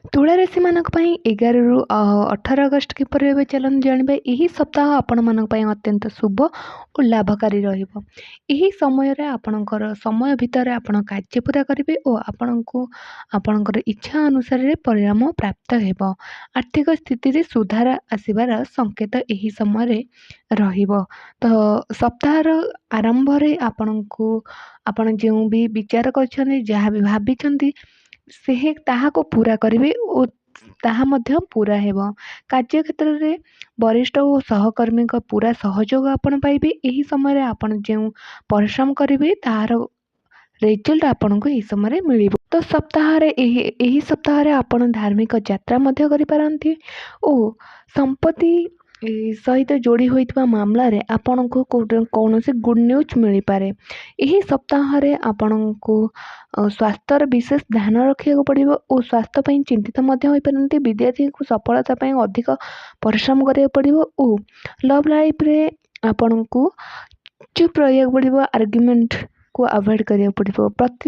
ତୁଳା ରାଶିମାନଙ୍କ ପାଇଁ 11ରୁ 18 ଅଗଷ୍ଟ କିପରି ରହିବେ ଚାଲନ୍ତୁ ଜାଣିବା। ଏହି ସପ୍ତାହ ଆପଣମାନଙ୍କ ପାଇଁ ଅତ୍ୟନ୍ତ ଶୁଭ ଓ ଲାଭକାରୀ ରହିବ। ଏହି ସମୟରେ ଆପଣଙ୍କର ସମୟ ଭିତରେ ଆପଣ କାର୍ଯ୍ୟ ପୁରା କରିବେ ଓ ଆପଣଙ୍କର ଇଚ୍ଛା ଅନୁସାରେ ପରିଣାମ ପ୍ରାପ୍ତ ହେବ। ଆର୍ଥିକ ସ୍ଥିତିରେ ସୁଧାର ଆସିବାର ସଂକେତ ଏହି ସମୟରେ ରହିବ। ତ ସପ୍ତାହର ଆରମ୍ଭରେ ଆପଣ ଯେଉଁ ବି ବିଚାର କରିଛନ୍ତି, ଯାହା ବି ଭାବିଛନ୍ତି ତାହାକୁ ପୁରା କରିବେ ଓ ତାହା ମଧ୍ୟ ପୁରା ହେବ। କାର୍ଯ୍ୟକ୍ଷେତ୍ରରେ ବରିଷ୍ଠ ଓ ସହକର୍ମୀଙ୍କ ପୁରା ସହଯୋଗ ଆପଣ ପାଇବେ। ଏହି ସମୟରେ ଆପଣ ଯେଉଁ ପରିଶ୍ରମ କରିବେ ତାହାର ରେଜଲ୍ଟ ଆପଣଙ୍କୁ ଏହି ସମୟରେ ମିଳିବ। ତ ଏହି ସପ୍ତାହରେ ଆପଣ ଧାର୍ମିକ ଯାତ୍ରା ମଧ୍ୟ କରିପାରନ୍ତି ଓ ସମ୍ପତ୍ତି ସହିତ ଯୋଡ଼ି ହୋଇଥିବା ମାମଲାରେ ଆପଣଙ୍କୁ କୌଣସି ଗୁଡ୍ ନ୍ୟୁଜ୍ ମିଳିପାରେ। ଏହି ସପ୍ତାହରେ ଆପଣଙ୍କୁ ସ୍ୱାସ୍ଥ୍ୟର ବିଶେଷ ଧ୍ୟାନ ରଖିବାକୁ ପଡ଼ିବ ଓ ସ୍ୱାସ୍ଥ୍ୟ ପାଇଁ ଚିନ୍ତିତ ମଧ୍ୟ ହୋଇପାରନ୍ତି। ବିଦ୍ୟାର୍ଥୀଙ୍କୁ ସଫଳତା ପାଇଁ ଅଧିକ ପରିଶ୍ରମ କରିବାକୁ ପଡ଼ିବ ଓ ଲଭ୍ ଲାଇଫ୍ରେ ଆପଣଙ୍କୁ ଚୁପ୍ ରହିବାକୁ ପଡ଼ିବ। ଆର୍ଗ୍ୟୁମେଣ୍ଟକୁ ଆଭଏଡ଼୍ କରିବାକୁ ପଡ଼ିବ।